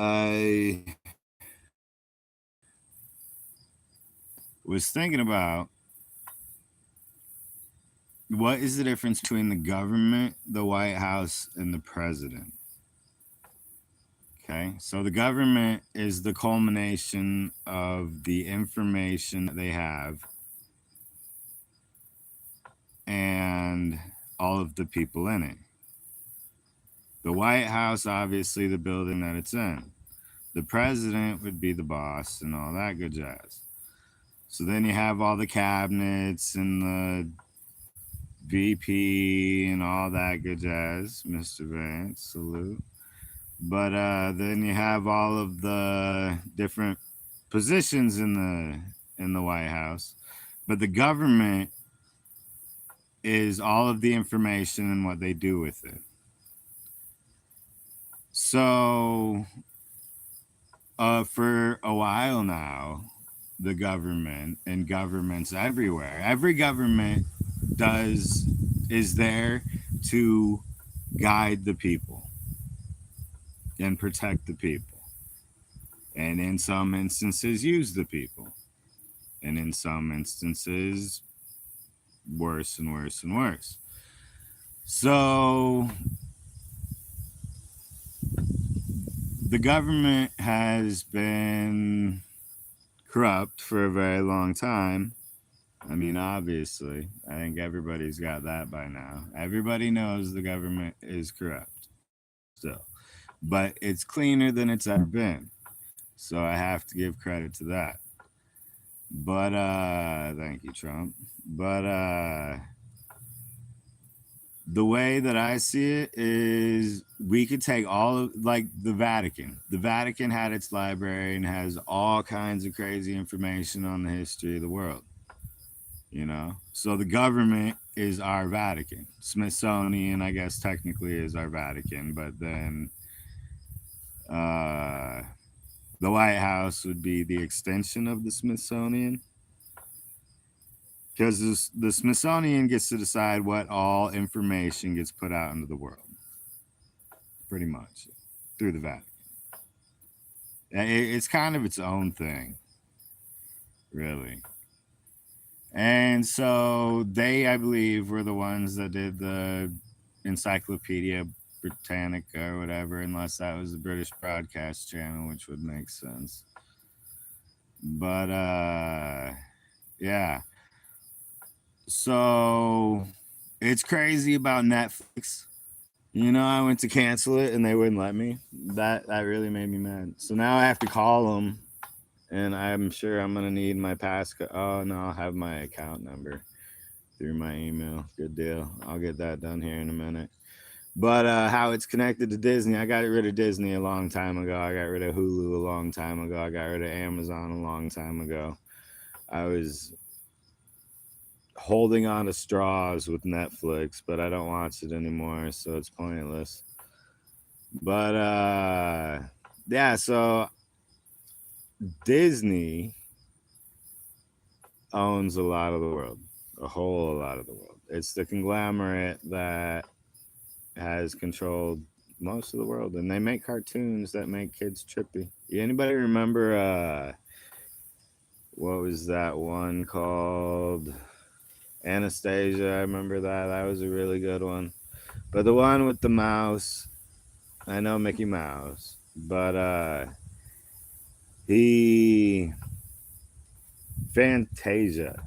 I was thinking about what is the difference between the government, the White House, and the president? Okay, so the government is the culmination of the information that they have and all of the people in it. The White House, obviously, the building that it's in. The president would be the boss and all that good jazz. So then you have all the cabinets and the VP and all that good jazz, Mr. Vance, salute. But then you have all of the different positions in the White House. But the government is all of the information and what they do with it. So for a while now, the government and governments everywhere, every government is there to guide the people and protect the people, and in some instances use the people, and in some instances worse and worse and worse. So the government has been corrupt for a very long time. I mean, obviously, I think everybody's got that by now. Everybody knows the government is corrupt still, but it's cleaner than it's ever been. So I have to give credit to that. But thank you, Trump. But the way that I see it is we could take all of, like, the Vatican. The Vatican had its library and has all kinds of crazy information on the history of the world. You know, so the government is our Vatican. Smithsonian, I guess, technically is our Vatican, but then uh, the White House would be the extension of the Smithsonian, because the Smithsonian gets to decide what all information gets put out into the world, pretty much, through the Vatican. It's kind of its own thing, really. And so they, I believe, were the ones that did the Encyclopedia Britannica or whatever, unless that was the British Broadcast Channel, which would make sense. But yeah. So it's crazy about Netflix. You know, I went to cancel it and they wouldn't let me. That really made me mad. So now I have to call them, and I'm sure I'm gonna need my passcode. Oh no, I'll have my account number through my email. Good deal. I'll get that done here in a minute. But how it's connected to Disney, I got rid of Disney a long time ago. I got rid of Hulu a long time ago. I got rid of Amazon a long time ago. I was holding on to straws with Netflix, but I don't watch it anymore, so it's pointless. But yeah, so Disney owns a lot of the world, a whole lot of the world. It's the conglomerate that has controlled most of the world, and they make cartoons that make kids trippy. Anybody remember what was that one called? Anastasia. I remember that. That was a really good one. But the one with the mouse, I know Mickey Mouse, but he Fantasia.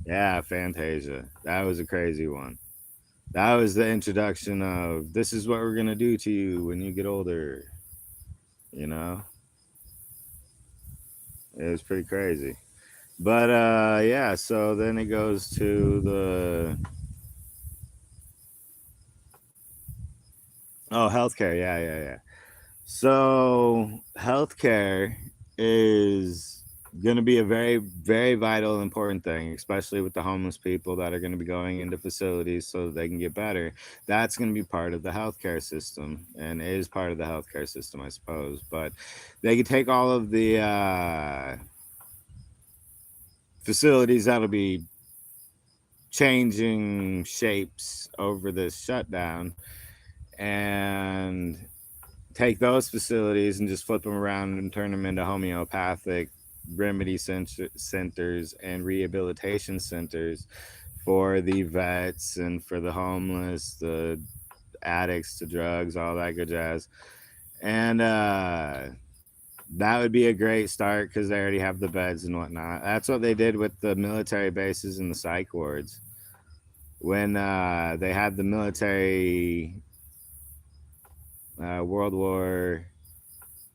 Yeah, Fantasia. That was a crazy one. That was the introduction of this is what we're gonna do to you when you get older. You know? It was pretty crazy. But yeah, so then it goes to the healthcare. Yeah. So healthcare is going to be a very, very vital, important thing, especially with the homeless people that are going to be going into facilities so that they can get better. That's going to be part of the healthcare system, and is part of the healthcare system, I suppose. But they could take all of the facilities that'll be changing shapes over this shutdown, and take those facilities and just flip them around and turn them into homeopathic remedy centers and rehabilitation centers for the vets and for the homeless, the addicts to drugs, all that good jazz. And that would be a great start because they already have the beds and whatnot. That's what they did with the military bases and the psych wards. When they had the military World War,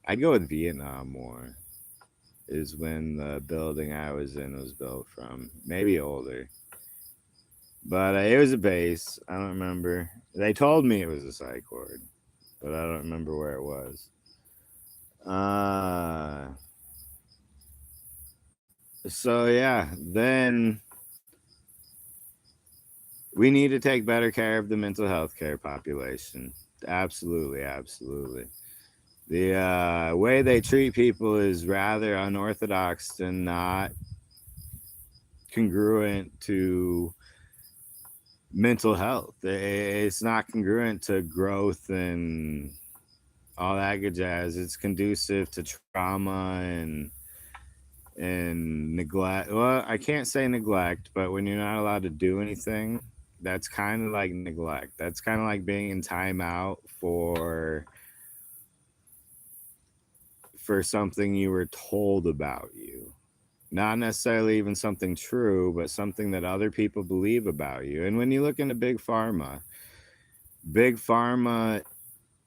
I'd go with Vietnam War, is when the building I was in was built from. Maybe older. But it was a base. I don't remember. They told me it was a psych ward, but I don't remember where it was. Uh, so yeah, then we need to take better care of the mental health care population. Absolutely, absolutely. The way they treat people is rather unorthodox and not congruent to mental health. It's not congruent to growth and all that good jazz. It's conducive to trauma and neglect. Well, I can't say neglect, but when you're not allowed to do anything, that's kind of like neglect. That's kind of like being in timeout for something you were told about you. Not necessarily even something true, but something that other people believe about you. And when you look into Big Pharma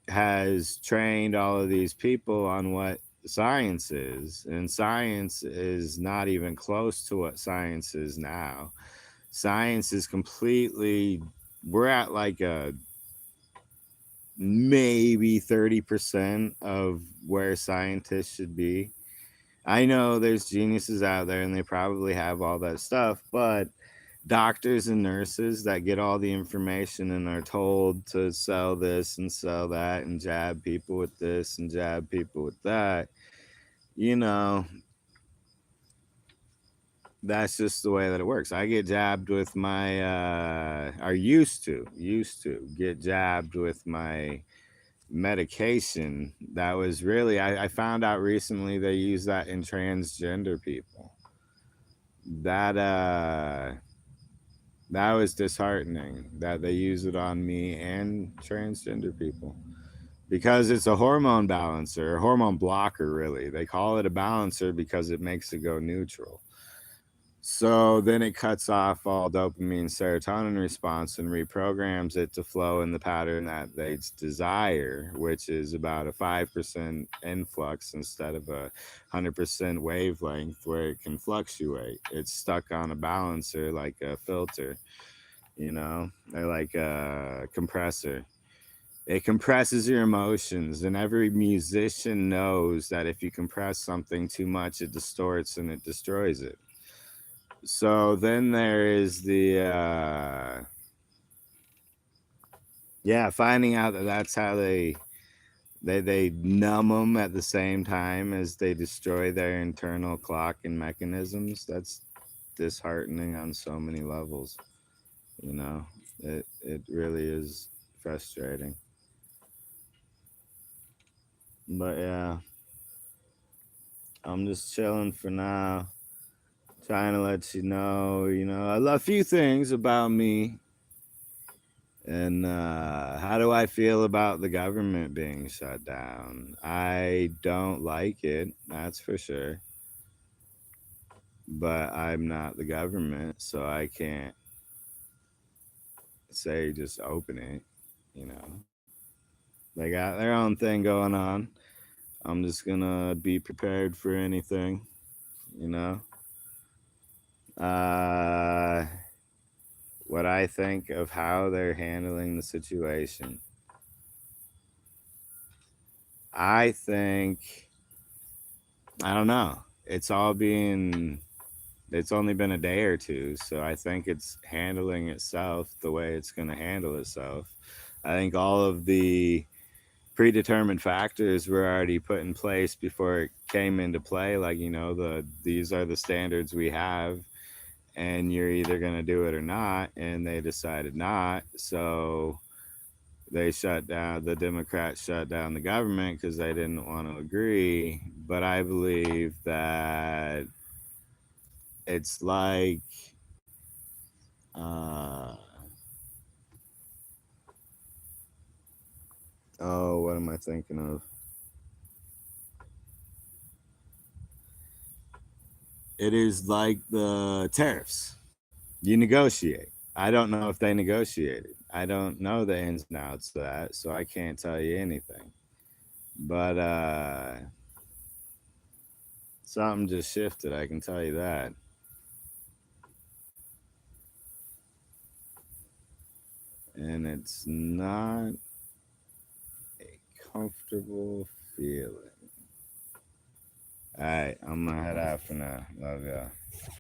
has trained all of these people on what science is, and science is not even close to what science is now. Science is completely, we're at like a maybe 30% of where scientists should be. I know there's geniuses out there and they probably have all that stuff, but doctors and nurses that get all the information and are told to sell this and sell that and jab people with this and jab people with that, you know, that's just the way that it works. I get jabbed with my or used to get jabbed with my medication. That was really, I found out recently they use that in transgender people. That that was disheartening that they use it on me and transgender people because it's a hormone balancer, a hormone blocker, really. They call it a balancer because it makes it go neutral. So then it cuts off all dopamine serotonin response and reprograms it to flow in the pattern that they desire, which is about a 5% influx instead of a 100% wavelength where it can fluctuate. It's stuck on a balancer like a filter, or like a compressor. It compresses your emotions, and every musician knows that if you compress something too much, it distorts and it destroys it. So then there is the finding out that that's how they numb them at the same time as they destroy their internal clock and mechanisms. That's disheartening on so many levels. You know, it really is frustrating. But yeah, I'm just chilling for now, trying to let you know. I love a few things about me. And how do I feel about the government being shut down? I don't like it, that's for sure. But I'm not the government, so I can't say just open it. You know, they got their own thing going on. I'm just gonna be prepared for anything. You know, uh, what I think of how they're handling the situation. I think I don't know. It's only been a day or two, so I think it's handling itself the way it's going to handle itself. I think all of the predetermined factors were already put in place before it came into play. Like, these are the standards we have, and you're either going to do it or not. And they decided not. So they shut down the Democrats shut down the government because they didn't want to agree. But I believe that it's like uh, oh, what am I thinking of? It is like the tariffs. You negotiate. I don't know if they negotiated. I don't know the ins and outs of that, so I can't tell you anything. But something just shifted, I can tell you that. And it's not a comfortable feeling. All right, I'm gonna head out for now. Love y'all.